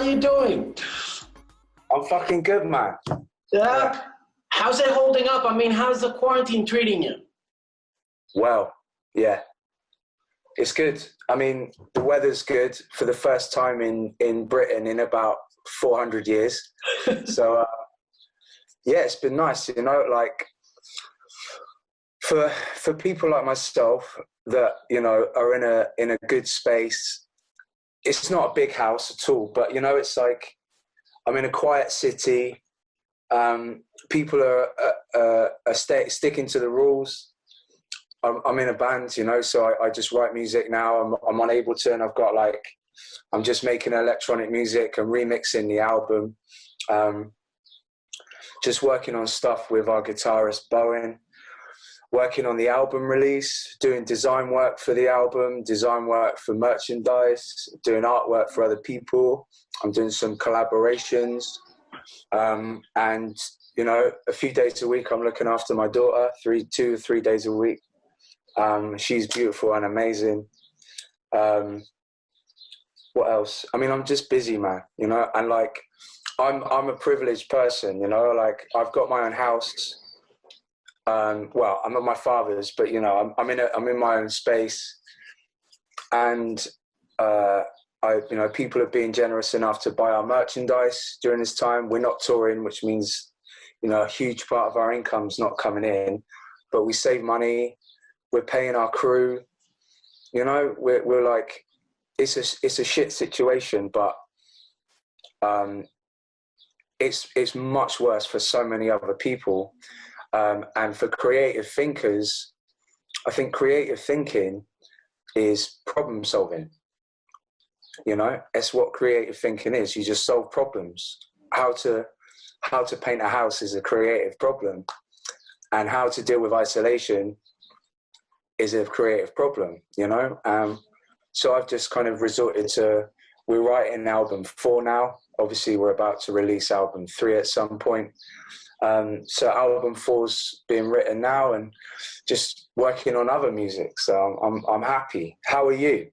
you doing? I'm fucking good, man. Yeah? How's it holding up? I mean, how's the quarantine treating you? Well, yeah. It's good. I mean, the weather's good for the first time in Britain in about 400 years. So, yeah, it's been nice, you know, like for people like myself that, you know, are in a good space. It's not a big house at all, but, you know, it's like I'm in a quiet city. People are sticking to the rules. I'm in a band, you know, so I just write music now. I'm on Ableton. I'm just making electronic music and remixing the album. Just working on stuff with our guitarist Bowen, working on the album release, doing design work for the album, design work for merchandise, doing artwork for other people. I'm doing some collaborations. And, you know, a few days a week, I'm looking after my daughter, 2 or 3 days a week. She's beautiful and amazing. What else? I mean, I'm just busy, man, you know, and like, I'm a privileged person, you know, like I've got my own house. Well, I'm at my father's, but you know, I'm in my own space, and you know, people are being generous enough to buy our merchandise during this time. We're not touring, which means, you know, a huge part of our income's not coming in, but we save money. We're paying our crew. You know, we're like, it's a shit situation, but it's much worse for so many other people. And for creative thinkers, I think creative thinking is problem solving. You know, it's what creative thinking is. You just solve problems. How to paint a house is a creative problem, and how to deal with isolation is a creative problem, you know? So I've just kind of resorted to, we're writing album 4 now. Obviously, we're about to release album 3 at some point. So album 4's being written now, and just working on other music. So I'm happy. How are you?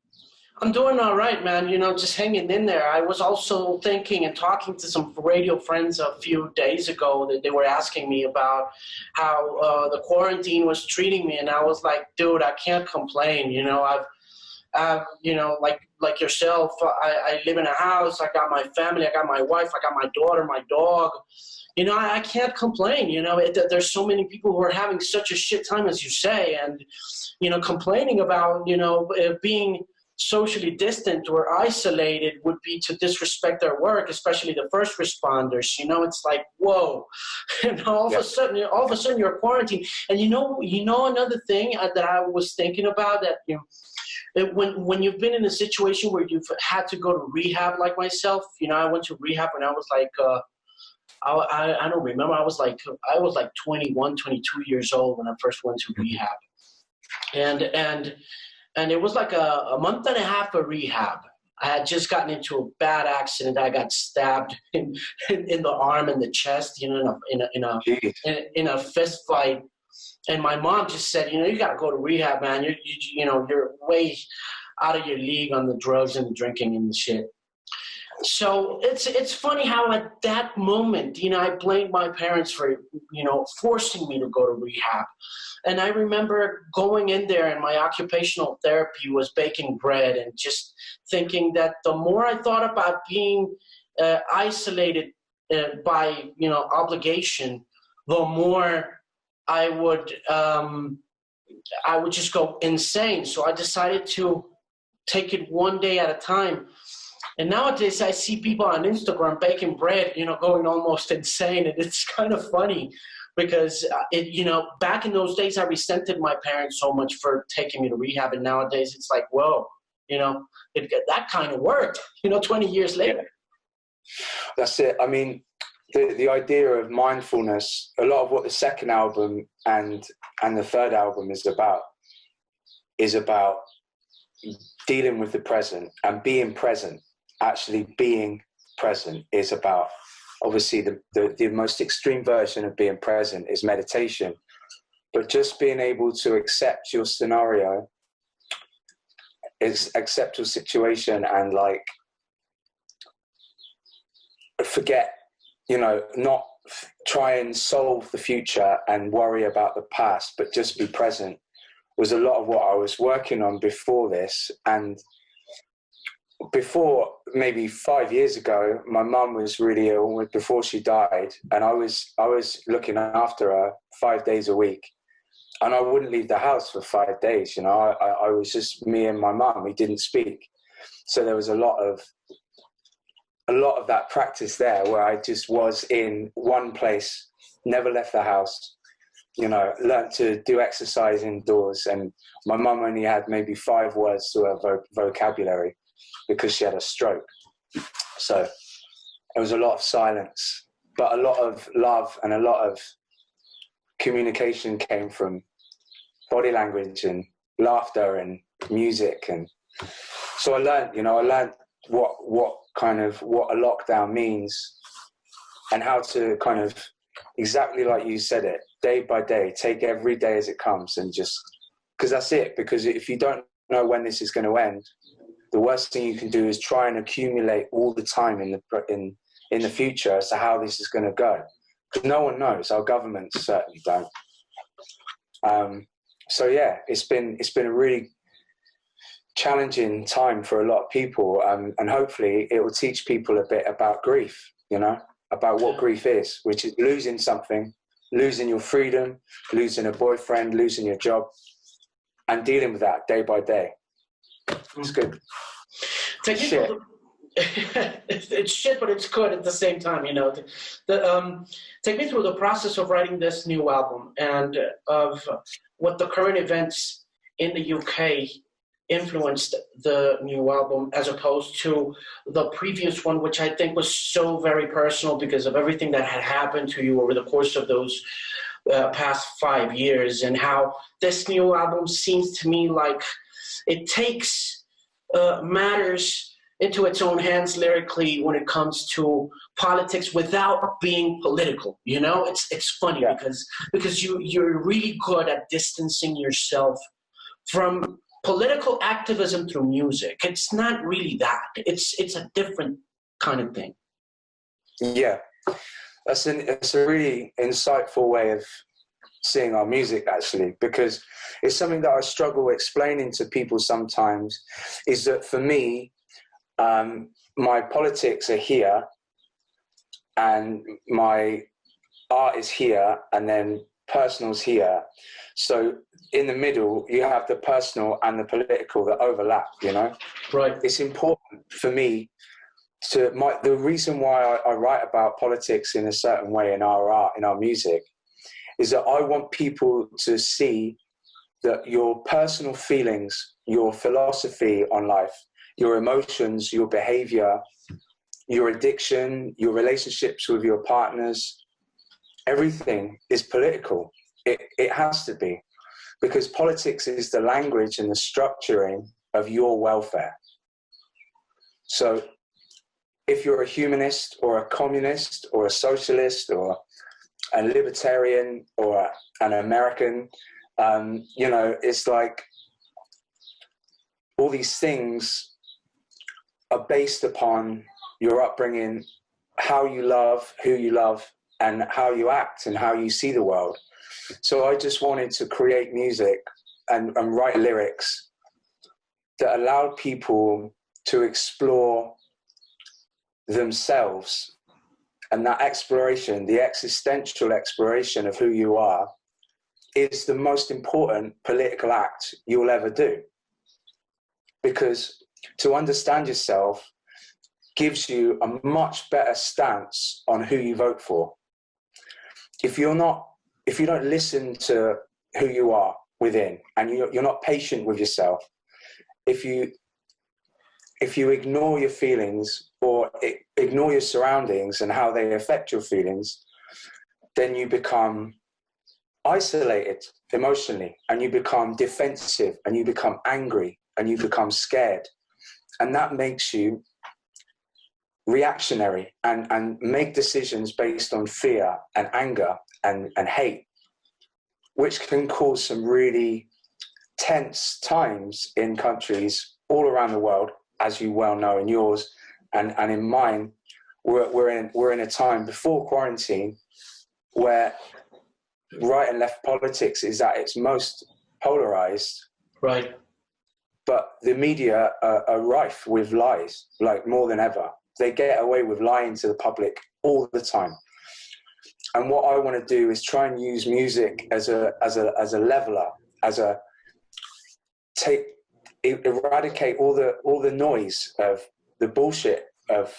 I'm doing all right, man. You know, just hanging in there. I was also thinking and talking to some radio friends a few days ago that they were asking me about how the quarantine was treating me. And I was like, dude, I can't complain. You know, I've you know, like yourself, I live in a house. I got my family. I got my wife. I got my daughter, my dog. You know, I can't complain. You know, there's so many people who are having such a shit time, as you say. And, you know, complaining about, you know, being socially distant or isolated would be to disrespect their work, especially the first responders. You know, it's like, whoa, and all of a sudden you're quarantined. And you know another thing that I was thinking about, that, you know, when you've been in a situation where you've had to go to rehab, like myself, you know, I went to rehab when I was like, I don't remember. I was like 21, 22 years old when I first went to rehab, and it was like a month and a half of rehab. I had just gotten into a bad accident. I got stabbed in the arm and the chest, you know, in a fist fight. And my mom just said, you know, you got to go to rehab, man. You know, you're way out of your league on the drugs and the drinking and the shit. So it's funny how at that moment, you know, I blamed my parents for, you know, forcing me to go to rehab. And I remember going in there, and my occupational therapy was baking bread, and just thinking that the more I thought about being isolated by, you know, obligation, the more I would just go insane. So I decided to take it one day at a time. And nowadays I see people on Instagram baking bread, you know, going almost insane. And it's kind of funny because, you know, back in those days I resented my parents so much for taking me to rehab. And nowadays it's like, whoa, you know, that kind of worked, you know, 20 years later. That's it. I mean, the idea of mindfulness, a lot of what the second album and the third album is about dealing with the present and being present. Actually being present is about, obviously the most extreme version of being present is meditation, but just being able to accept your scenario, accept your situation, and like forget, not try and solve the future and worry about the past, but just be present, was a lot of what I was working on before this. And before, maybe 5 years ago, my mum was really ill before she died, and I was looking after her 5 days a week, and I wouldn't leave the house for 5 days. I was just me and my mum. We didn't speak, so there was a lot of that practice there, where I just was in one place, never left the house. Learned to do exercise indoors, and my mum only had maybe 5 words to her vocabulary, because she had a stroke. So it was a lot of silence, but a lot of love and a lot of communication came from body language and laughter and music. And so I learned what a lockdown means, and how to kind of, exactly like you said it, day by day, take every day as it comes, and just, because that's it. Because if you don't know when this is going to end, the worst thing you can do is try and accumulate all the time in the future as to how this is going to go, because no one knows. Our governments certainly don't. So yeah, it's been a really challenging time for a lot of people, and hopefully it will teach people a bit about grief. About what grief is, which is losing something, losing your freedom, losing a boyfriend, losing your job, and dealing with that day by day. It's good. Shit. It's shit, but it's good at the same time, Take me through the process of writing this new album, and of what the current events in the UK influenced the new album, as opposed to the previous one, which I think was so very personal because of everything that had happened to you over the course of those past 5 years, and how this new album seems to me like it takes matters into its own hands lyrically when it comes to politics without being political. It's funny, yeah, because you're really good at distancing yourself from political activism through music. It's not really that. It's a different kind of thing. Yeah, it's a really insightful way of seeing our music, actually, because it's something that I struggle explaining to people sometimes, is that for me, my politics are here, and my art is here, and then personal's here. So in the middle, you have the personal and the political that overlap, Right. It's important for me the reason why I write about politics in a certain way in our art, in our music, is that I want people to see that your personal feelings, your philosophy on life, your emotions, your behavior, your addiction, your relationships with your partners, everything is political. It has to be, because politics is the language and the structuring of your welfare. So if you're a humanist or a communist or a socialist or a libertarian or an American, it's like all these things are based upon your upbringing, how you love, who you love, and how you act and how you see the world. So I just wanted to create music and write lyrics that allowed people to explore themselves. And that exploration, the existential exploration of who you are, is the most important political act you'll ever do. Because to understand yourself gives you a much better stance on who you vote for. If you don't listen to who you are within, and you're not patient with yourself, if you ignore your feelings or ignore your surroundings and how they affect your feelings, then you become isolated emotionally, and you become defensive, and you become angry, and you become scared. And that makes you reactionary and make decisions based on fear and anger and hate, which can cause some really tense times in countries all around the world, as you well know in yours and in mine, we're in a time before quarantine where right and left politics is at its most polarized. Right. But the media are rife with lies, like more than ever. They get away with lying to the public all the time. And what I want to do is try and use music as a leveler, eradicate all the noise of the bullshit of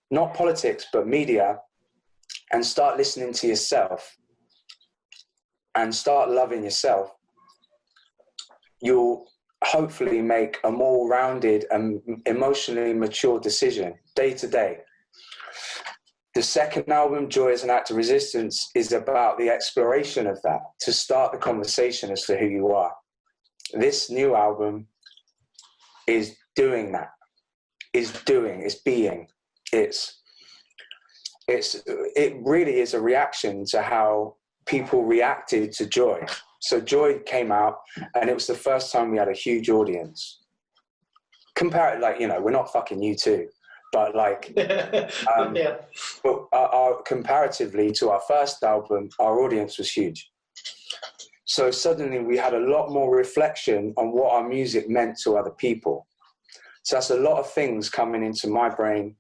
not politics but media, and start listening to yourself and start loving yourself. You'll hopefully make a more rounded and emotionally mature decision day to day. The second album, Joy as an Act of Resistance, is about the exploration of that, to start the conversation as to who you are. This new album is doing that, it's being. It really is a reaction to how people reacted to Joy. So Joy came out, and it was the first time we had a huge audience. Compare it, like, you know, we're not fucking U2, but like, yeah. But comparatively to our first album, our audience was huge. So suddenly we had a lot more reflection on what our music meant to other people. So that's a lot of things coming into my brain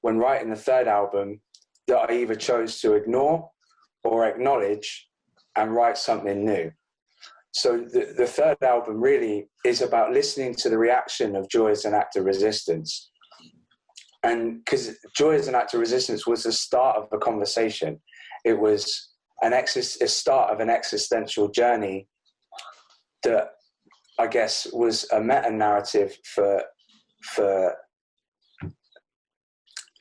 when writing the third album that I either chose to ignore or acknowledge and write something new. So the third album really is about listening to the reaction of Joy as an Act of Resistance. And because Joy as an Act of Resistance was the start of a conversation. It was a start of an existential journey that I guess was a meta-narrative for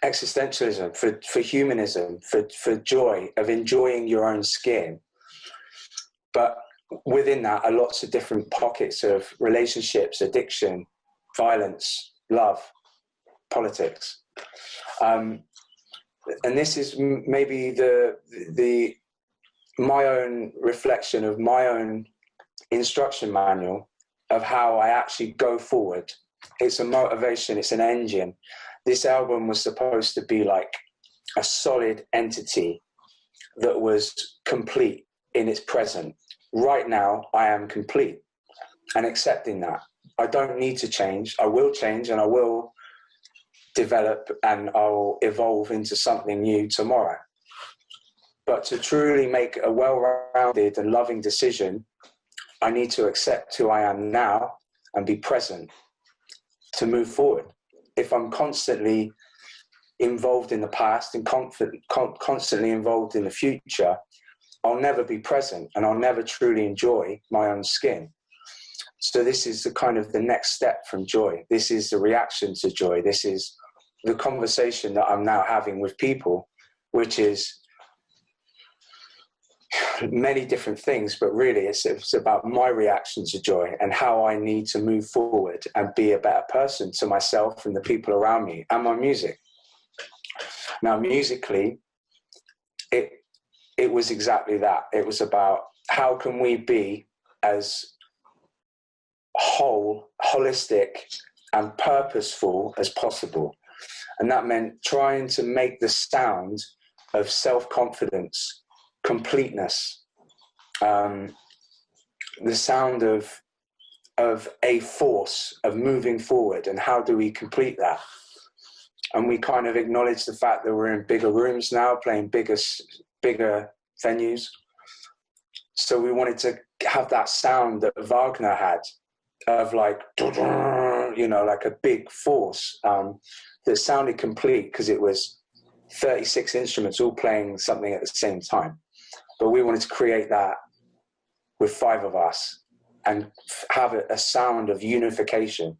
existentialism, for humanism, for joy, of enjoying your own skin. But within that are lots of different pockets of relationships, addiction, violence, love, politics. And this is maybe my own reflection of my own instruction manual of how I actually go forward. It's a motivation, it's an engine. This album was supposed to be like a solid entity that was complete in its present. Right now, I am complete and accepting that. I don't need to change. I will change and I will develop and I'll evolve into something new tomorrow. But to truly make a well-rounded and loving decision, I need to accept who I am now and be present to move forward. If I'm constantly involved in the past and constantly involved in the future, I'll never be present and I'll never truly enjoy my own skin. So this is the kind of the next step from Joy. This is the reaction to Joy. This is the conversation that I'm now having with people, which is many different things, but really it's about my reaction to Joy and how I need to move forward and be a better person to myself and the people around me and my music. Now, musically, it was exactly that. It was about how can we be as holistic and purposeful as possible. And that meant trying to make the sound of self-confidence, completeness, the sound of a force of moving forward, and how do we complete that? And we kind of acknowledge the fact that we're in bigger rooms now, playing bigger venues. So we wanted to have that sound that Wagner had, of like, you know, like a big force that sounded complete because it was 36 instruments all playing something at the same time. But we wanted to create that with 5 of us and have a sound of unification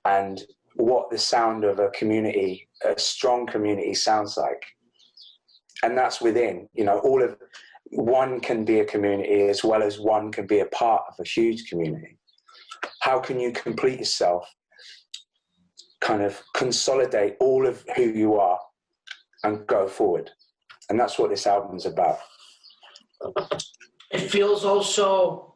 and what the sound of a community, a strong community, sounds like. And that's within, you know, all of one can be a community as well as one can be a part of a huge community. How can you complete yourself, kind of consolidate all of who you are and go forward? And that's what this album's about. It feels also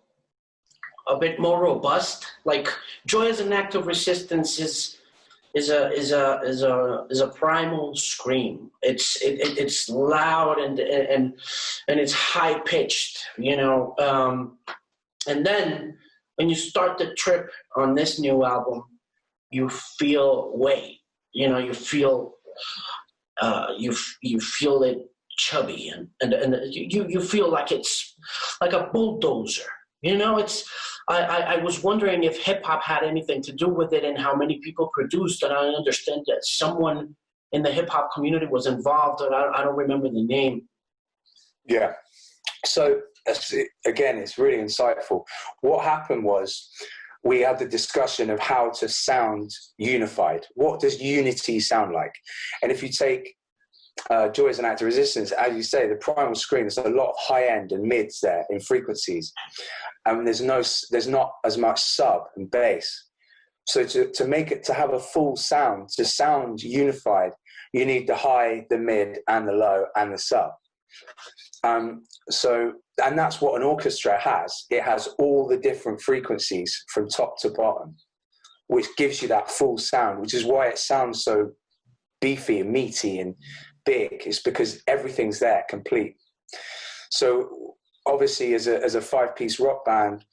a bit more robust. Like Joy as an Act of Resistance is a primal scream. It's loud and it's high pitched, you know. And then when you start the trip on this new album, you feel weight. You know, you feel you feel it chubby and you feel like it's like a bulldozer. You know, I was wondering if hip hop had anything to do with it and how many people produced. And I understand that someone in the hip hop community was involved, and I don't remember the name. Yeah. So again, it's really insightful. What happened was we had the discussion of how to sound unified. What does unity sound like? And if you take Joy as an Act of Resistance, as you say, the primal scream, there's a lot of high end and mids there in frequencies. And there's not as much sub and bass. So to have a full sound, to sound unified, you need the high, the mid, and the low, and the sub. And that's what an orchestra has. It has all the different frequencies from top to bottom, which gives you that full sound, which is why it sounds so beefy and meaty and big. It's because everything's there, complete. So obviously, as a 5-piece rock band,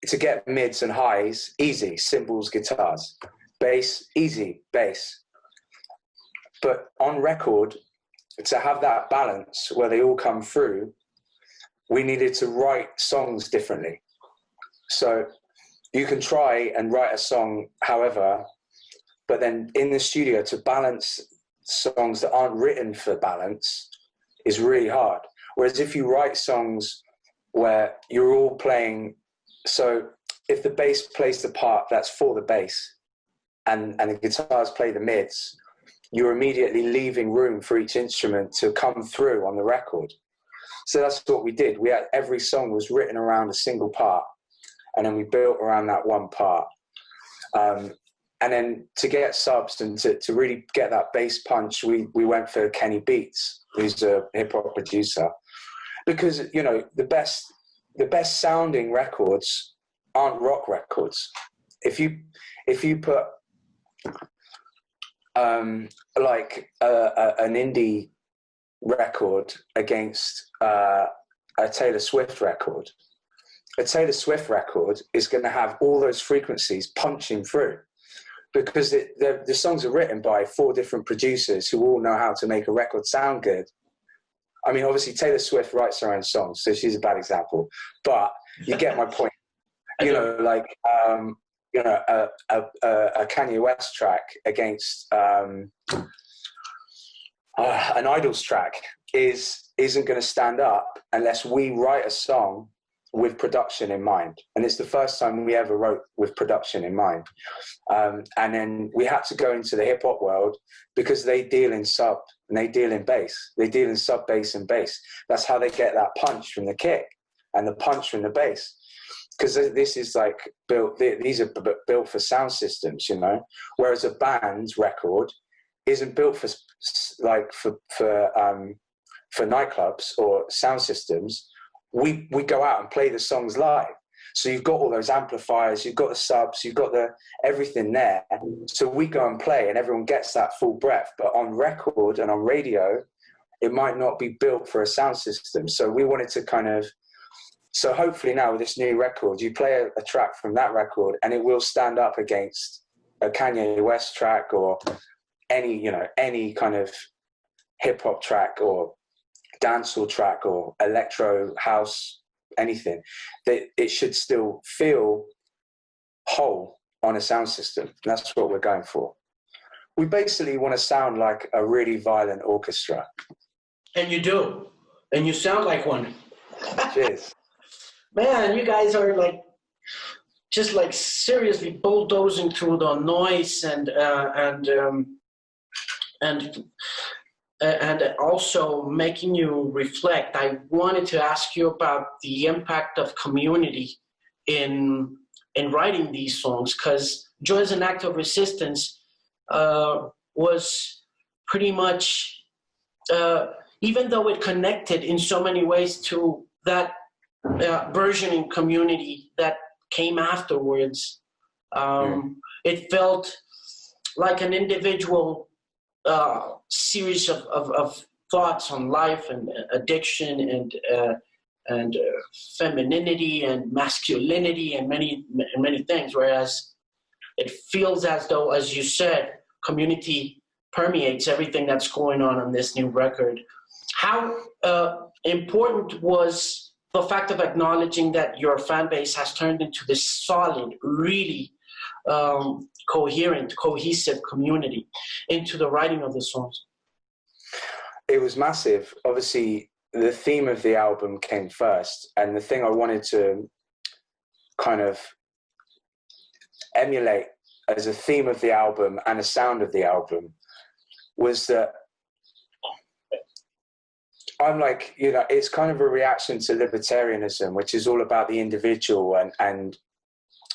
to get mids and highs, easy, cymbals, guitars. Bass, easy, bass. But on record, to have that balance where they all come through, we needed to write songs differently. So you can try and write a song however, but then in the studio to balance songs that aren't written for balance is really hard. Whereas if you write songs where you're all playing, so if the bass plays the part that's for the bass and the guitars play the mids, you're immediately leaving room for each instrument to come through on the record. So that's what we did. Every song was written around a single part, and then we built around that one part. And then to get subs and to really get that bass punch, we went for Kenny Beats, who's a hip hop producer, because you know the best sounding records aren't rock records. If you put like an indie record against a Taylor Swift record, a Taylor Swift record is going to have all those frequencies punching through, because the songs are written by 4 different producers who all know how to make a record sound good. I mean, obviously Taylor Swift writes her own songs, so she's a bad example, but you get my point. You know, like you know, a Kanye West track against an Idol's track isn't going to stand up unless we write a song with production in mind. And it's the first time we ever wrote with production in mind. And then we had to go into the hip hop world because they deal in sub and they deal in bass. They deal in sub, bass, and bass. That's how they get that punch from the kick and the punch from the bass. Because this is like these are built for sound systems, you know. Whereas a band's record isn't built for nightclubs or sound systems. We go out and play the songs live. So you've got all those amplifiers, you've got the subs, you've got everything there. So we go and play and everyone gets that full breath. But on record and on radio, it might not be built for a sound system. So we wanted to so hopefully now with this new record, you play a track from that record and it will stand up against a Kanye West track or any kind of hip hop track or dancehall track or electro house, anything. That it should still feel whole on a sound system. That's what we're going for. We basically want to sound like a really violent orchestra. And you do. And you sound like one. Cheers. Man, you guys are just seriously bulldozing through the noise and also making you reflect. I wanted to ask you about the impact of community in writing these songs, because Joy as an Act of Resistance was pretty much, even though it connected in so many ways to that burgeoning community that came afterwards, It felt like an individual series of thoughts on life and addiction and femininity and masculinity and many things. Whereas it feels as though, as you said, community permeates everything that's going on this new record. How important was the fact of acknowledging that your fan base has turned into this solid, really coherent, cohesive community into the writing of the songs? It was massive. Obviously, the theme of the album came first, and the thing I wanted to kind of emulate as a theme of the album and a sound of the album was that I'm like, you know, it's kind of a reaction to libertarianism, which is all about the individual, and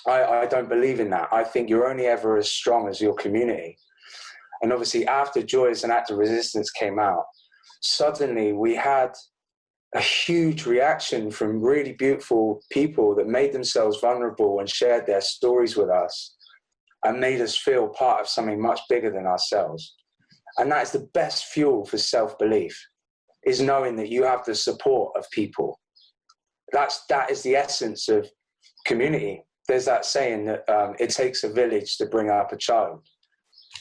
I don't believe in that. I think you're only ever as strong as your community. And obviously after Joy as an Act of Resistance came out, suddenly we had a huge reaction from really beautiful people that made themselves vulnerable and shared their stories with us and made us feel part of something much bigger than ourselves. And that is the best fuel for self-belief, is knowing that you have the support of people. That is the essence of community. There's that saying that it takes a village to bring up a child.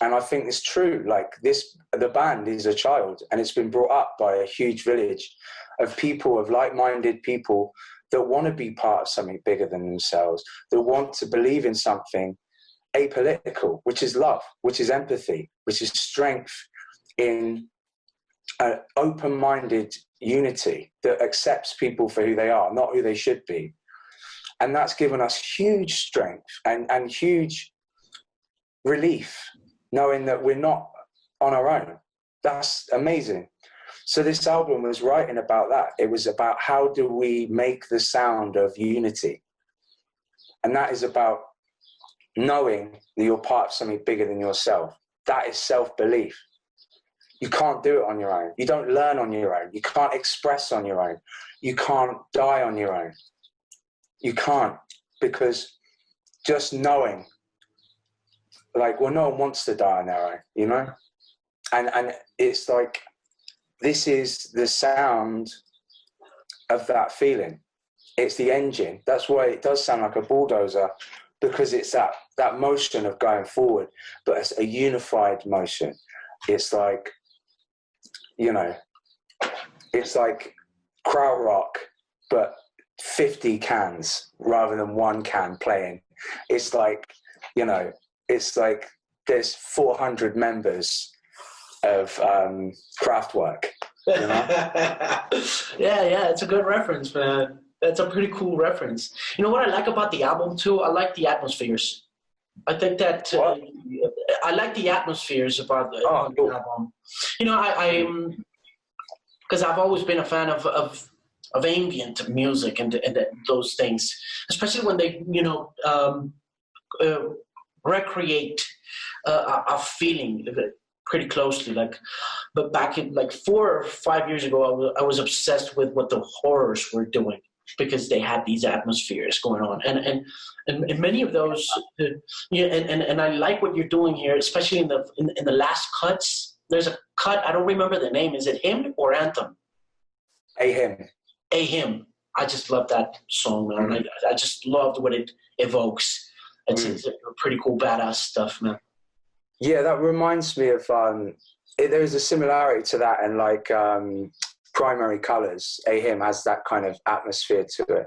And I think it's true. Like the band is a child, and it's been brought up by a huge village of people, of like-minded people that want to be part of something bigger than themselves, that want to believe in something apolitical, which is love, which is empathy, which is strength in an open-minded unity that accepts people for who they are, not who they should be. And that's given us huge strength and huge relief, knowing that we're not on our own. That's amazing. So this album was writing about that. It was about how do we make the sound of unity? And that is about knowing that you're part of something bigger than yourself. That is self-belief. You can't do it on your own. You don't learn on your own. You can't express on your own. You can't die on your own. You can't, because just knowing, like, well, no one wants to die on their own, you know? And it's like, this is the sound of that feeling. It's the engine. That's why it does sound like a bulldozer, because it's that motion of going forward, but it's a unified motion. It's like, you know, it's like krautrock, but 50 cans rather than one can playing. It's like, you know, it's like there's 400 members of Kraftwerk, you know? yeah, it's a good reference, man. That's a pretty cool reference. You know what I like about the album too? I like the atmospheres. I think that I like the atmospheres about the album. You know, I because I've always been a fan of ambient music and those things, especially when they, you know, recreate a feeling pretty closely. Like, but back in like 4 or 5 years ago, I was obsessed with what the horrors were doing, because they had these atmospheres going on, and many of those, and I like what you're doing here, especially in the last cuts. There's a cut, I don't remember the name. Is it Hymn or Anthem? A Hymn. A Hymn. I just love that song, man. I just loved what it evokes. It's pretty cool, badass stuff, man. Yeah, that reminds me of there's a similarity to that, and like Primary Colours. A Hymn has that kind of atmosphere to it.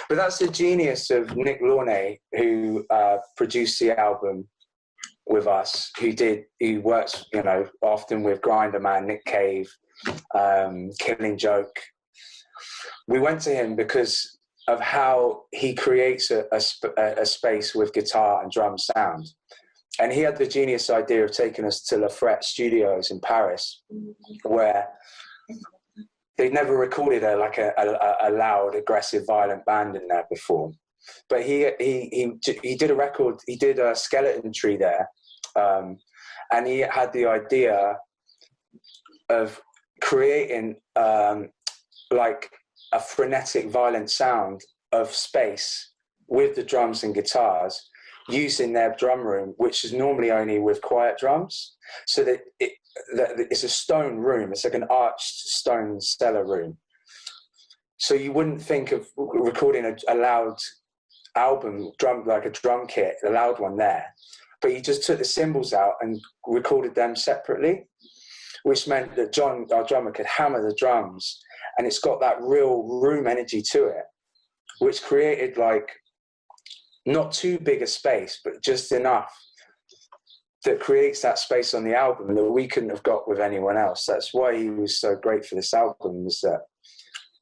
But that's the genius of Nick Launay, who produced the album with us, who works, you know, often with Grinderman, Nick Cave, Killing Joke. We went to him because of how he creates a space with guitar and drum sound. And he had the genius idea of taking us to La Frette Studios in Paris, where they'd never recorded a loud, aggressive, violent band in there before. But he did a record, he did a Skeleton Tree there, and he had the idea of creating like a frenetic, violent sound of space with the drums and guitars, used in their drum room, which is normally only with quiet drums. So that it's a stone room. It's like an arched stone cellar room. So you wouldn't think of recording a loud album, like a drum kit, a loud one there. But he just took the cymbals out and recorded them separately, which meant that John, our drummer, could hammer the drums. And it's got that real room energy to it, which created like not too big a space, but just enough that creates that space on the album that we couldn't have got with anyone else. That's why he was so great for this album, was that,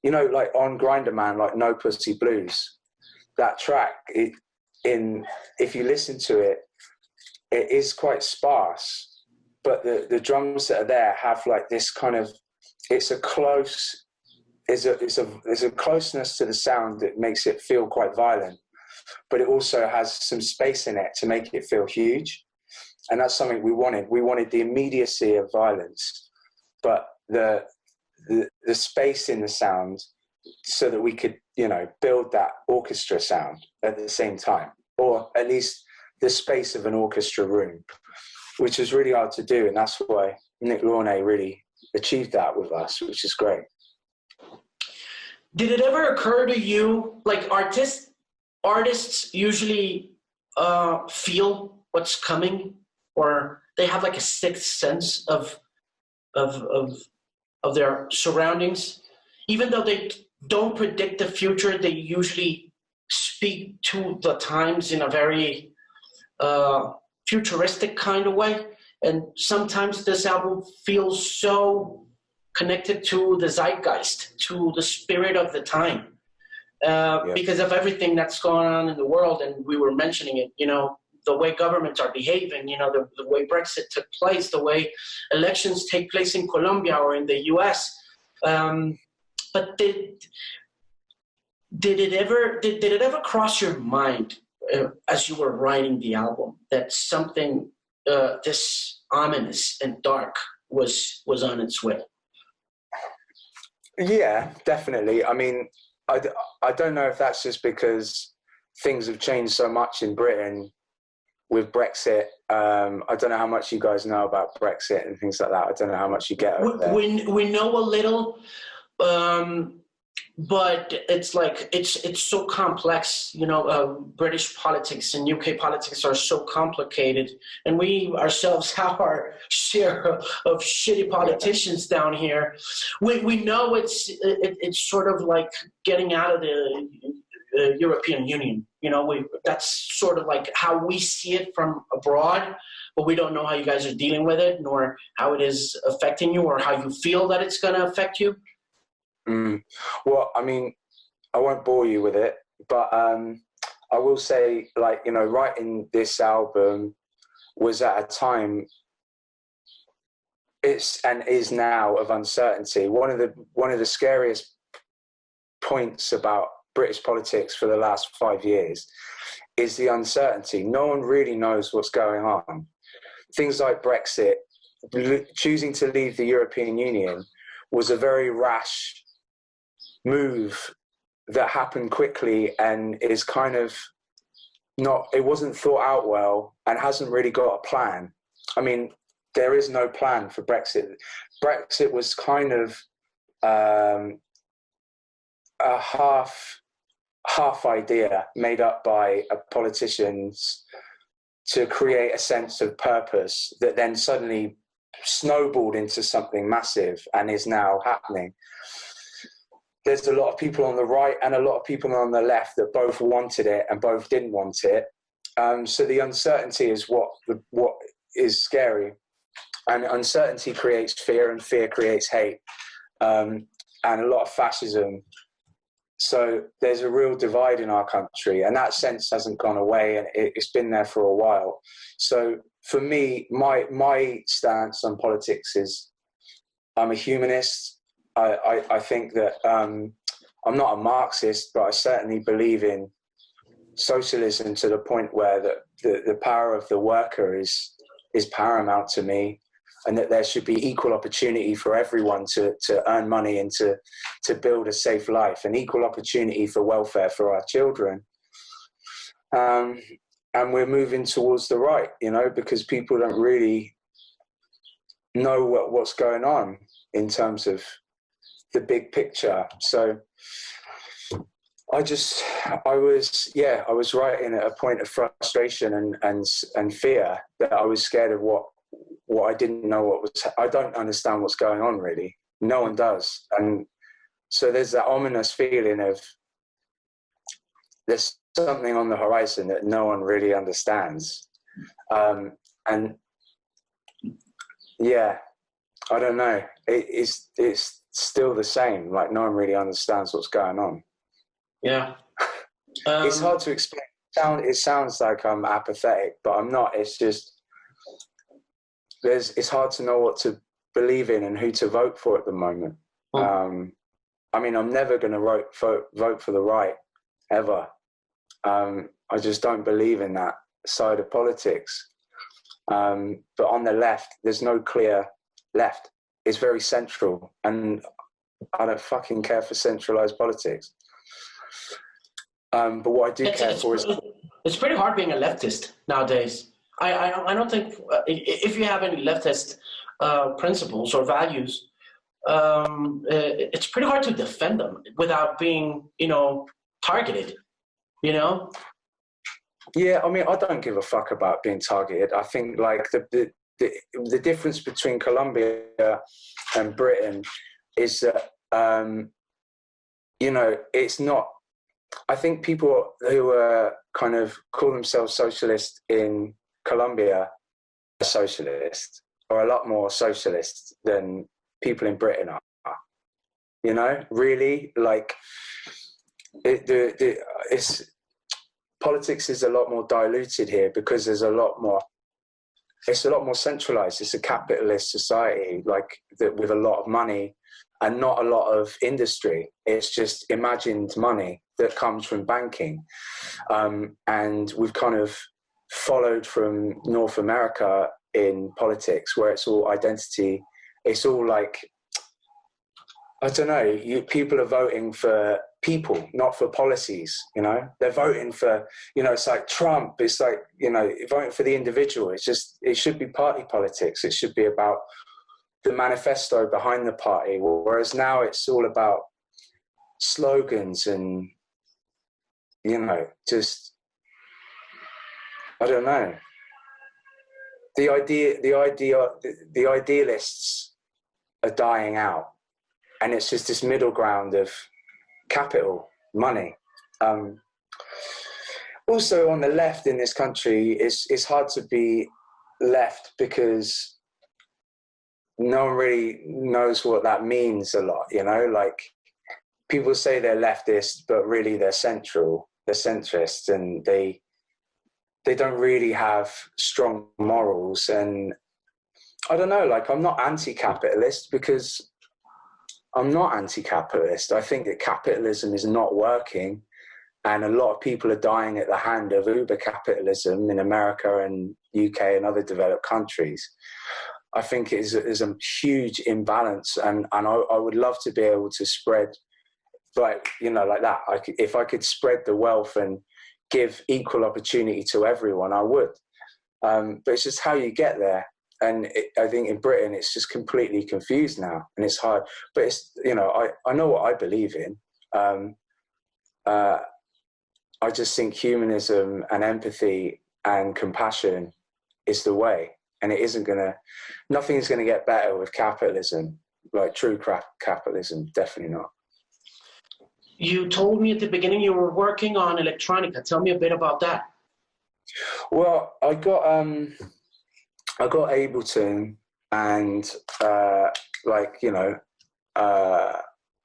you know, like on Grinder Man, like No Pussy Blues, that track, if you listen to it, it is quite sparse, but the drums that are there have like this kind of, there's a closeness to the sound that makes it feel quite violent, but it also has some space in it to make it feel huge. And that's something we wanted. We wanted the immediacy of violence, but the space in the sound so that we could, you know, build that orchestra sound at the same time, or at least the space of an orchestra room, which is really hard to do. And that's why Nick Launay really achieved that with us, which is great. Did it ever occur to you, like artists usually feel what's coming, or they have like a sixth sense of their surroundings? Even though they don't predict the future, they usually speak to the times in a very futuristic kind of way. And sometimes this album feels so connected to the zeitgeist, to the spirit of the time, because of everything that's going on in the world. And we were mentioning it, you know, the way governments are behaving, you know, the way Brexit took place, the way elections take place in Colombia or in the US. But did it ever cross your mind as you were writing the album that something this ominous and dark was on its way? Yeah, definitely. I mean, I don't know if that's just because things have changed so much in Britain with Brexit. I don't know how much you guys know about Brexit and things like that. I don't know how much you get over there. We know a little, but it's like it's so complex, you know. British politics and UK politics are so complicated, and we ourselves have our share of shitty politicians down here. We know it's sort of like getting out of the European Union. You know, that's sort of like how we see it from abroad, but we don't know how you guys are dealing with it, nor how it is affecting you, or how you feel that it's going to affect you. Well, I mean, I won't bore you with it, but I will say, like, you know, writing this album was at a time, is now, of uncertainty. One of the scariest points about British politics for the last 5 years is the uncertainty. No one really knows what's going on. Things like Brexit, choosing to leave the European Union, was a very rash move that happened quickly and is kind of it wasn't thought out well and hasn't really got a plan. I mean, there is no plan for Brexit. Brexit was kind of a half idea made up by politicians to create a sense of purpose that then suddenly snowballed into something massive and is now happening. There's a lot of people on the right and a lot of people on the left that both wanted it and both didn't want it. So the uncertainty is what is scary. And uncertainty creates fear, and fear creates hate, and a lot of fascism. So there's a real divide in our country, and that sense hasn't gone away, and it's been there for a while. So for me, my stance on politics is I'm a humanist. I think that I'm not a Marxist, but I certainly believe in socialism to the point where the power of the worker is paramount to me, and that there should be equal opportunity for everyone to earn money and to build a safe life, and equal opportunity for welfare for our children. and we're moving towards the right, you know, because people don't really know what's going on in terms of the big picture. So I was writing at a point of frustration and fear that I was scared of what I didn't know I don't understand what's going on really. No one does. And so there's that ominous feeling of there's something on the horizon that no one really understands. And yeah, I don't know. It's still the same. Like no one really understands what's going on. Yeah. It's hard to explain. It sounds like I'm apathetic, but I'm not. It's just it's hard to know what to believe in and who to vote for at the moment. I mean, I'm never going to vote for the right ever. I just don't believe in that side of politics. But on the left, there's no clear left. It's very central, and I don't fucking care for centralized politics. But what I do care for is... It's pretty hard being a leftist nowadays. I don't think if you have any leftist principles or values, it's pretty hard to defend them without being, targeted, Yeah, I mean, I don't give a fuck about being targeted. I think like the difference between Colombia and Britain is that, it's not... I think people who kind of call themselves socialist in Colombia are socialist, or a lot more socialist than people in Britain are. Really, like it's politics is a lot more diluted here because there's a lot more. It's a lot more centralized. It's a capitalist society, like with a lot of money and not a lot of industry. It's just imagined money that comes from banking, and we've kind of followed from North America in politics, where it's all identity. It's all like, I don't know, people are voting for people, not for policies, They're voting for, it's like Trump. It's like, voting for the individual. It should be party politics. It should be about the manifesto behind the party. Whereas now it's all about slogans and, just, I don't know. The idealists are dying out, and it's just this middle ground of capital, money. Also, on the left in this country, it's hard to be left because no one really knows what that means a lot. Like people say they're leftist, but really they're centrist, and they don't really have strong morals. And I don't know, like I'm not anti-capitalist because I'm not anti-capitalist. I think that capitalism is not working, and a lot of people are dying at the hand of uber capitalism in America and UK and other developed countries. I think it is a huge imbalance, and I would love to be able to spread, like that. If I could spread the wealth and give equal opportunity to everyone, I would. But it's just how you get there. And I think in Britain, it's just completely confused now, and it's hard. But it's, I know what I believe in. I just think humanism and empathy and compassion is the way. And nothing is going to get better with capitalism, like true capitalism, definitely not. You told me at the beginning you were working on electronica. Tell me a bit about that. Well, I got Ableton, and I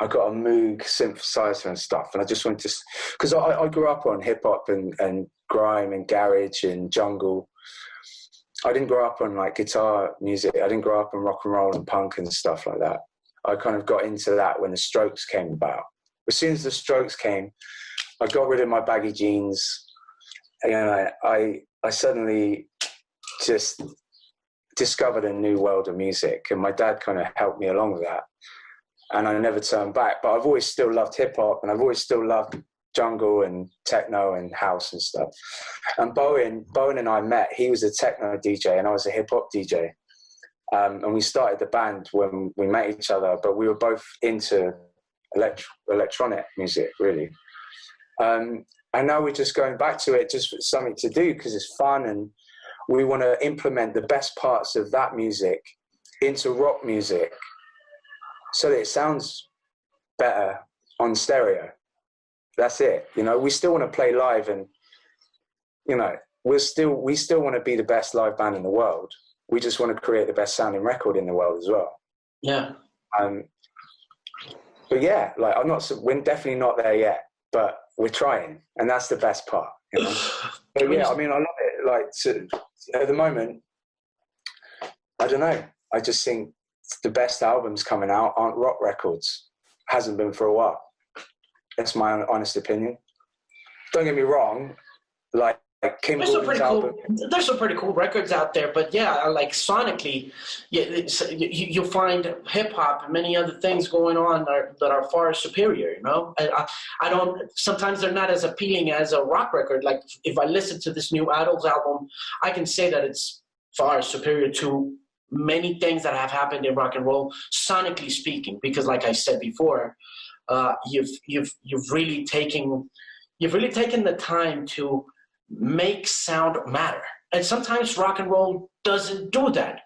got a Moog synthesizer and stuff, and I just wanted to, because I grew up on hip hop and grime and garage and jungle. I didn't grow up on like guitar music. I didn't grow up on rock and roll and punk and stuff like that. I kind of got into that when the Strokes came about. As soon as the Strokes came, I got rid of my baggy jeans. I suddenly just discovered a new world of music, and my dad kind of helped me along with that. And I never turned back. But I've always still loved hip hop, and I've always still loved jungle and techno and house and stuff. And Bowen and I met. He was a techno DJ and I was a hip hop DJ. And we started the band when we met each other, but we were both into electronic music, really. And now we're just going back to it just for something to do because it's fun, and we want to implement the best parts of that music into rock music so that it sounds better on stereo. That's it. You know, we still want to play live, and you know, we still want to be the best live band in the world. We just want to create the best sounding record in the world as well. Yeah. But yeah, like we're definitely not there yet, but we're trying, and that's the best part. You know? But yeah, I mean, I love it. Like at the moment, I don't know. I just think the best albums coming out aren't rock records. Hasn't been for a while. That's my honest opinion. Don't get me wrong. Like Kim Gordon's album. There's some pretty cool records out there, but yeah, like sonically, you'll find hip hop and many other things going on that are far superior. You know, I don't. Sometimes they're not as appealing as a rock record. Like if I listen to this new Idols album, I can say that it's far superior to many things that have happened in rock and roll, sonically speaking. Because, like I said before, you've really taken the time to make sound matter, and sometimes rock and roll doesn't do that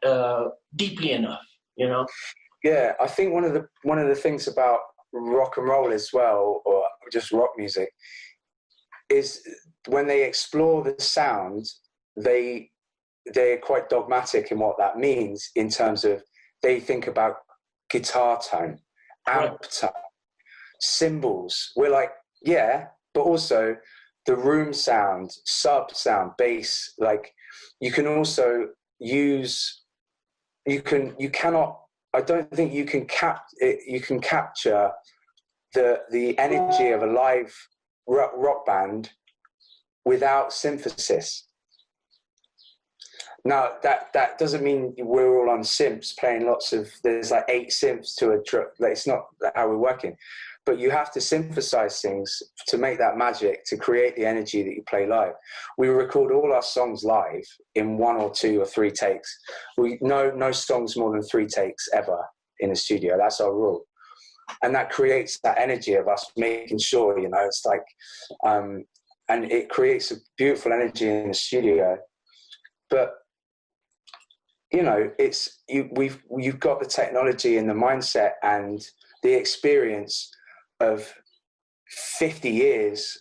deeply enough, you know. Yeah, I think one of the things about rock and roll as well, or just rock music, is when they explore the sound, they're quite dogmatic in what that means, in terms of they think about guitar tone, amp tone, cymbals. We're like, yeah, but also the room sound, sub sound, bass. Like you can also use, I don't think you can capture the energy of a live rock band without synthesis. Now that doesn't mean we're all on synths playing there's like 8 synths to a track. Like, it's not how we're working. But you have to synthesize things to make that magic, to create the energy that you play live. We record all our songs live in 1 or 2 or 3 takes. No songs more than 3 takes ever in the studio. That's our rule. And that creates that energy of us making sure, you know, it's like, and it creates a beautiful energy in the studio. But, you know, you've got the technology and the mindset and the experience of 50 years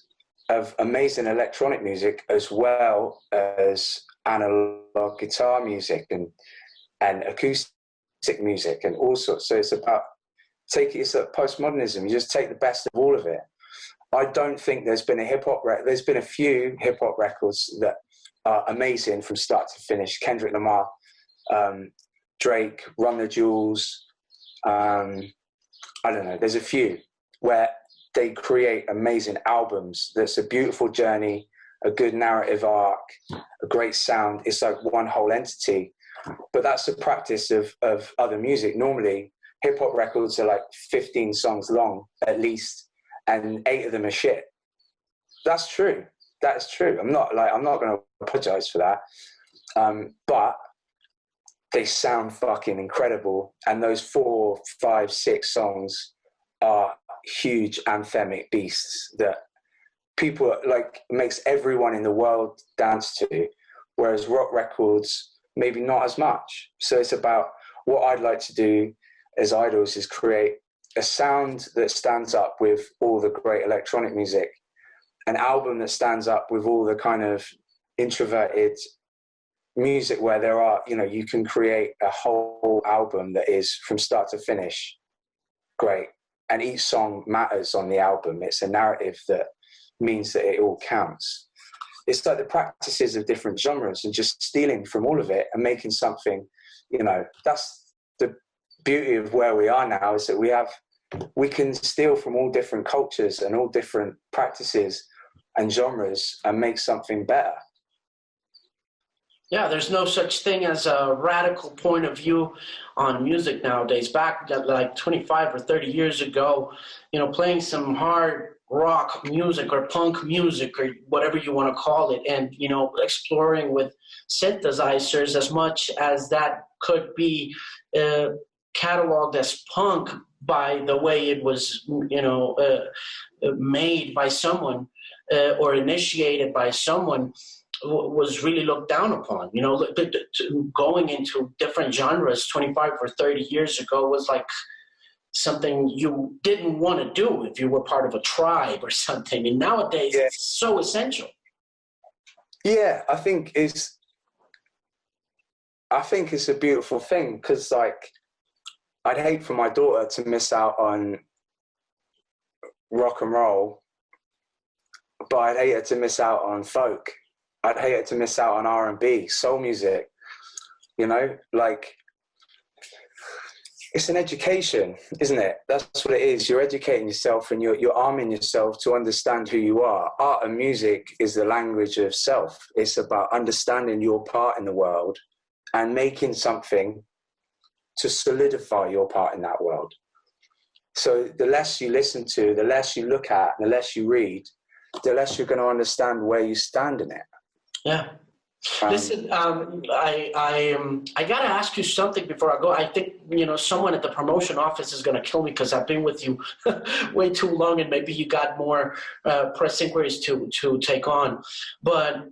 of amazing electronic music, as well as analog guitar music and acoustic music and all sorts. So it's about it's like postmodernism. You just take the best of all of it. I don't think there's been there's been a few hip hop records that are amazing from start to finish. Kendrick Lamar, Drake, Run the Jewels. I don't know. There's a few where they create amazing albums. That's a beautiful journey, a good narrative arc, a great sound. It's like one whole entity. But that's the practice of other music. Normally, hip hop records are like 15 songs long at least, and 8 of them are shit. That's true. That is true. I'm not going to apologize for that. But they sound fucking incredible. And those 4, 5, 6 songs are huge anthemic beasts that people like, makes everyone in the world dance to, whereas rock records, maybe not as much. So it's about what I'd like to do as Idols is create a sound that stands up with all the great electronic music, an album that stands up with all the kind of introverted music where there are, you know, you can create a whole album that is from start to finish great. And each song matters on the album. It's a narrative that means that it all counts. It's like the practices of different genres and just stealing from all of it and making something, you know, that's the beauty of where we are now, is that we can steal from all different cultures and all different practices and genres and make something better. Yeah, there's no such thing as a radical point of view on music nowadays. Back like 25 or 30 years ago, you know, playing some hard rock music or punk music or whatever you want to call it, and exploring with synthesizers, as much as that could be cataloged as punk by the way it was made by someone or initiated by someone, was really looked down upon. Going into different genres 25 or 30 years ago was like something you didn't want to do if you were part of a tribe or something. And nowadays it's so essential. Yeah, I think it's a beautiful thing, because like I'd hate for my daughter to miss out on rock and roll, but I'd hate her to miss out on folk. I'd hate her to miss out on R&B, soul music. Like, it's an education, isn't it? That's what it is. You're educating yourself, and you're arming yourself to understand who you are. Art and music is the language of self. It's about understanding your part in the world and making something to solidify your part in that world. So the less you listen to, the less you look at, the less you read, the less you're going to understand where you stand in it. Yeah. Listen, I gotta ask you something before I go. I think someone at the promotion office is gonna kill me because I've been with you way too long, and maybe you got more press inquiries to take on. But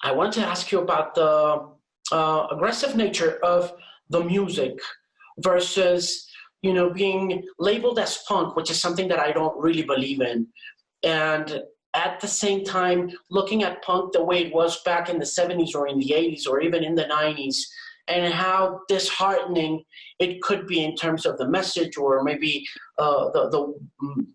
I want to ask you about the aggressive nature of the music versus being labeled as punk, which is something that I don't really believe in, and at the same time, looking at punk the way it was back in the 70s or in the 80s or even in the 90s, and how disheartening it could be in terms of the message or maybe the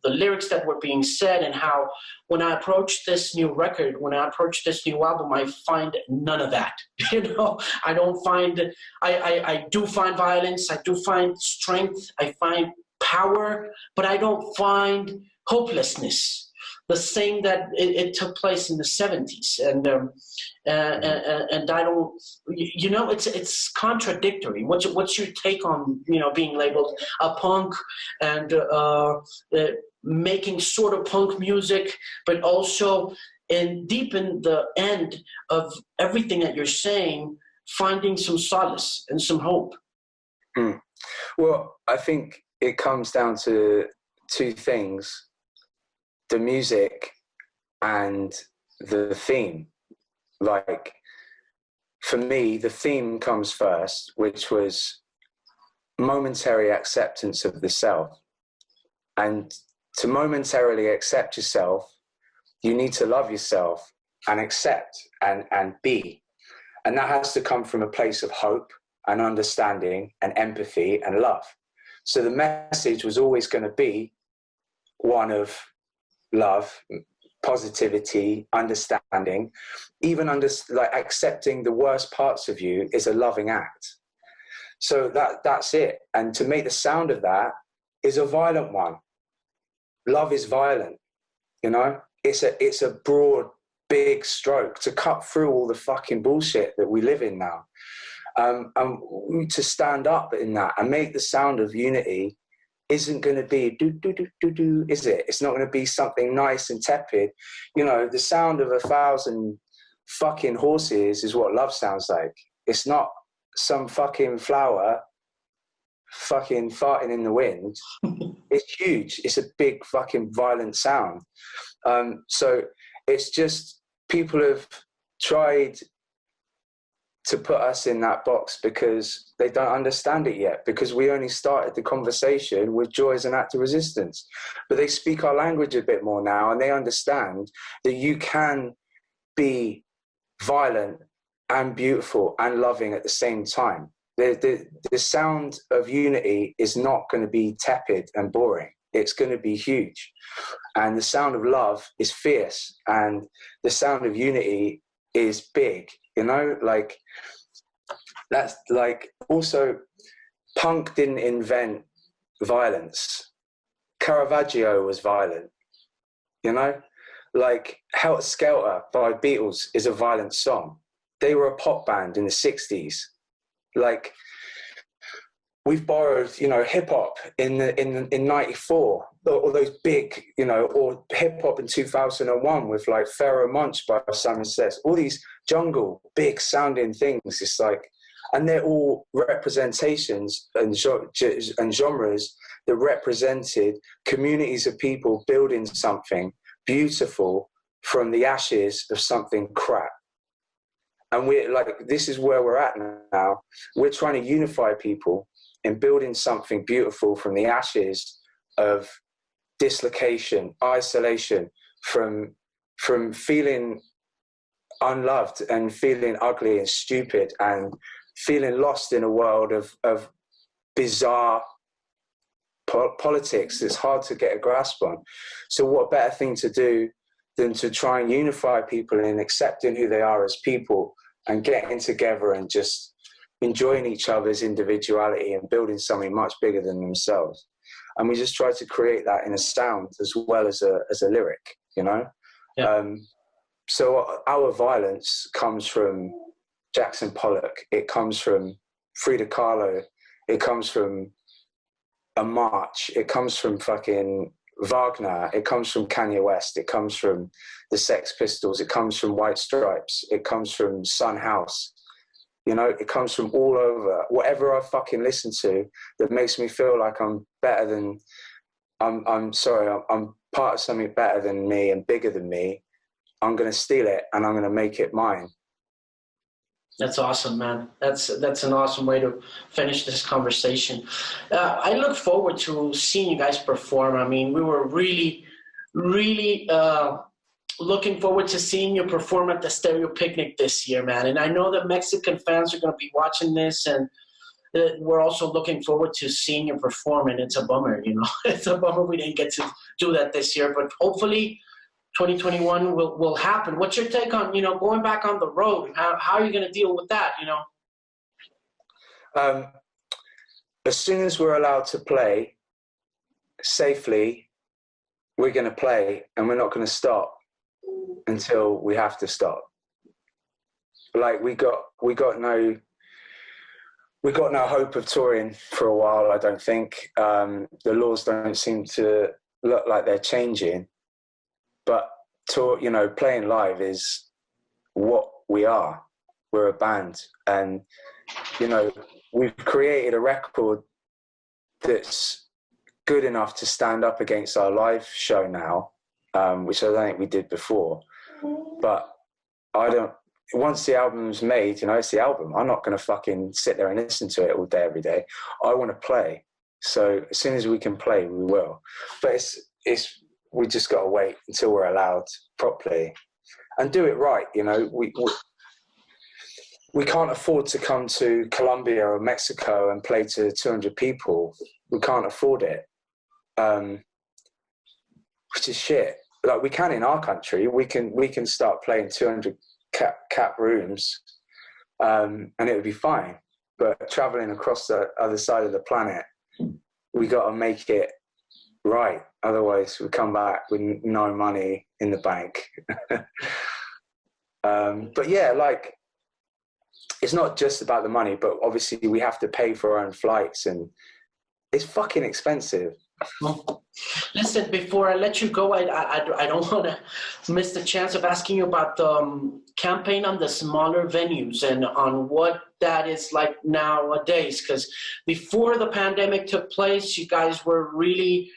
lyrics that were being said, and how when I approach this new record, when I approach this new album, I find none of that. I don't find, I do find violence, I do find strength, I find power, but I don't find hopelessness. The same that it took place in the 70s, and I don't, it's contradictory. What's your take on being labeled a punk and making sort of punk music, but also deep in the end of everything that you're saying, finding some solace and some hope? Well, I think it comes down to two things: the music and the theme. Like, for me, the theme comes first, which was momentary acceptance of the self. And to momentarily accept yourself, you need to love yourself and accept and be. And that has to come from a place of hope and understanding and empathy and love. So the message was always going to be one of love, positivity, understanding. Even accepting the worst parts of you is a loving act. So that's it. And to make the sound of that is a violent one. Love is violent, It's a broad, big stroke to cut through all the fucking bullshit that we live in now. And to stand up in that and make the sound of unity isn't going to be do, is it? It's not going to be something nice and tepid. The sound of 1,000 fucking horses is what love sounds like. It's not some fucking flower fucking farting in the wind. It's huge. It's a big fucking violent sound. So it's just people have tried to put us in that box because they don't understand it yet, because we only started the conversation with joy as an act of resistance. But they speak our language a bit more now, and they understand that you can be violent and beautiful and loving at the same time. The sound of unity is not going to be tepid and boring. It's going to be huge. And the sound of love is fierce, and the sound of unity is big. That's like, also, punk didn't invent violence. Caravaggio was violent, like Helter Skelter by Beatles is a violent song. They were a pop band in the 60s. Like, we've borrowed, you know, hip hop in '94, all those big, you know, or hip hop in 2001 with like Pharaoh Monch by Simon Says, all these jungle big sounding things. It's like, and they're all representations and genres that represented communities of people building something beautiful from the ashes of something crap. And we're like, this is where we're at now. We're trying to unify people in building something beautiful from the ashes of dislocation, isolation, from feeling unloved and feeling ugly and stupid and feeling lost in a world of bizarre politics that's hard to get a grasp on. So what better thing to do than to try and unify people in accepting who they are as people and getting together and just enjoying each other's individuality and building something much bigger than themselves. And we just try to create that in a sound as well as a lyric, you know? Yeah. So our violence comes from Jackson Pollock. It comes from Frida Kahlo. It comes from a march. It comes from fucking Wagner. It comes from Kanye West. It comes from the Sex Pistols. It comes from White Stripes. It comes from Son House. You know, it comes from all over. Whatever I fucking listen to that makes me feel like I'm better than, I'm part of something better than me and bigger than me, I'm going to steal it and I'm going to make it mine. That's awesome, man. That's an awesome way to finish this conversation. I look forward to seeing you guys perform. I mean, we were really, really looking forward to seeing you perform at the Stereo Picnic this year, man. And I know that Mexican fans are going to be watching this, and we're also looking forward to seeing you perform. And it's a bummer, you know. It's a bummer we didn't get to do that this year, but hopefully 2021 will happen. What's your take on, you know, going back on the road? How are you going to deal with that, you know? As soon as we're allowed to play safely, we're going to play, and we're not going to stop until we have to stop. Like we got no hope of touring for a while, I don't think. The laws don't seem to look like they're changing. But you know, playing live is what we are. We're a band, and you know, we've created a record that's good enough to stand up against our live show now, which I don't think we did before. But once the album's made, you know, it's the album. I'm not going to fucking sit there and listen to it all day, every day. I want to play. So as soon as we can play, we will. But we just got to wait until we're allowed properly and do it right. You know, we can't afford to come to Colombia or Mexico and play to 200 people. We can't afford it, which is shit. Like we can in our country, we can start playing 200 cap rooms, and it would be fine. But traveling across the other side of the planet, we got to make it right. Otherwise, we come back with no money in the bank. But yeah, like it's not just about the money, but obviously we have to pay for our own flights, and it's fucking expensive. Well, listen, before I let you go, I don't want to miss the chance of asking you about the campaign on the smaller venues and on what that is like nowadays. Because before the pandemic took place, you guys were really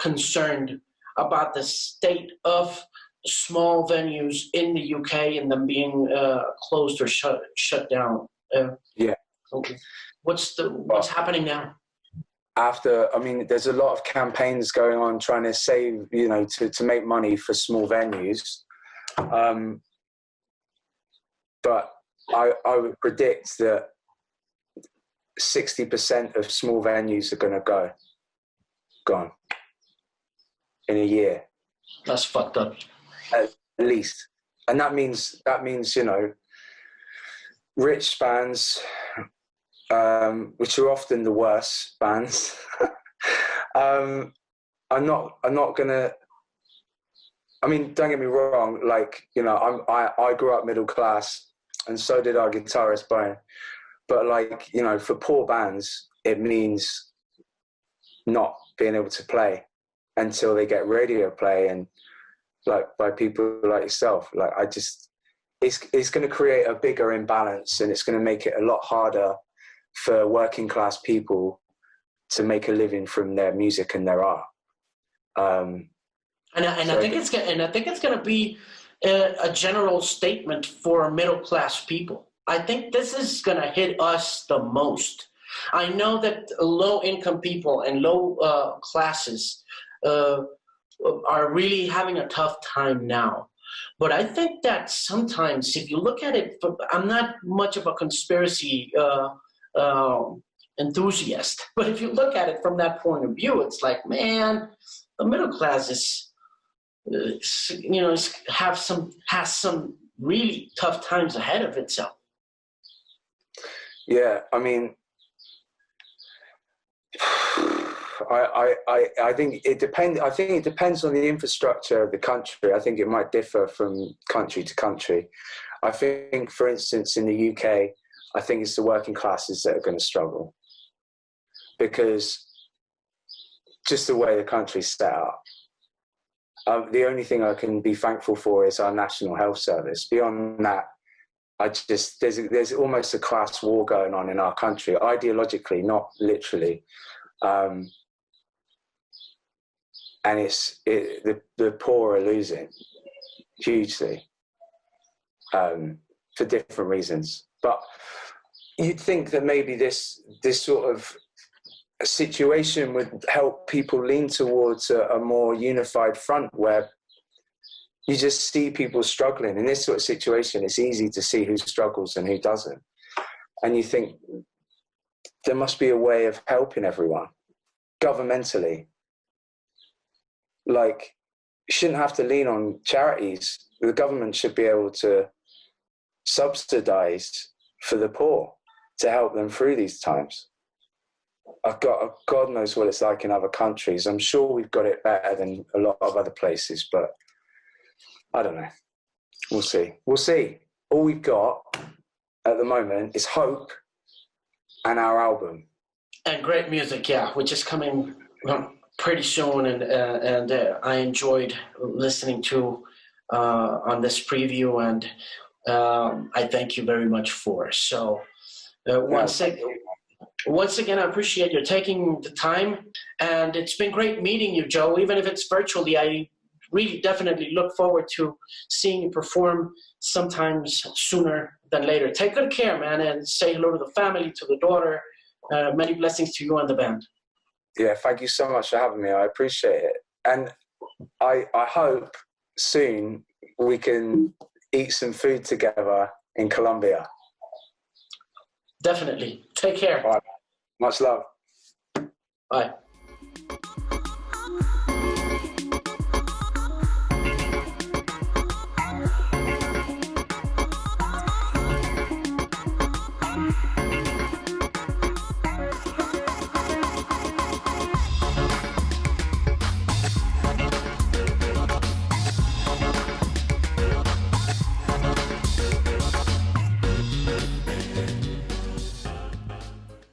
concerned about the state of small venues in the UK and them being closed or shut down. Yeah. Okay. What's happening now? There's a lot of campaigns going on trying to save, you know, to make money for small venues. But I would predict that 60% of small venues are going to gone in a year. That's fucked up. At least. And that means, you know, rich bands, which are often the worst bands, I'm not gonna. I mean, don't get me wrong. Like, you know, I grew up middle class, and so did our guitarist Brian. But like, you know, for poor bands, it means not being able to play until they get radio play, and like by people like yourself. Like it's going to create a bigger imbalance, and it's going to make it a lot harder for working class people to make a living from their music and their art. I think it's going to be a general statement for middle class people. I think this is going to hit us the most. I know that low income people and low classes are really having a tough time now. But I think that sometimes, if you look at it, I'm not much of a conspiracy enthusiast, but if you look at it from that point of view, it's like, man, the middle class has some really tough times ahead of itself. Yeah, I mean, I think it depends. I think it depends on the infrastructure of the country. I think it might differ from country to country. I think, for instance, in the UK, I think it's the working classes that are going to struggle, because just the way the country's set up. The only thing I can be thankful for is our National Health Service. Beyond that, there's almost a class war going on in our country, ideologically, not literally. And the poor are losing hugely for different reasons. But you'd think that maybe this sort of a situation would help people lean towards a more unified front, where you just see people struggling. In this sort of situation, it's easy to see who struggles and who doesn't. And you think there must be a way of helping everyone governmentally. Like, you shouldn't have to lean on charities. The government should be able to subsidize for the poor to help them through these times. God knows what it's like in other countries. I'm sure we've got it better than a lot of other places, but I don't know. We'll see. We'll see. All we've got at the moment is hope and our album. And great music, yeah, which is coming pretty soon, and I enjoyed listening to on this preview, and I thank you very much for it. So once again, I appreciate you taking the time, and it's been great meeting you, Joe. Even if it's virtually, I really definitely look forward to seeing you perform sometimes sooner than later. Take good care, man, and say hello to the family, to the daughter. Many blessings to you and the band. Yeah, thank you so much for having me. I appreciate it. And I hope soon we can eat some food together in Colombia. Definitely. Take care. Bye. Much love. Bye.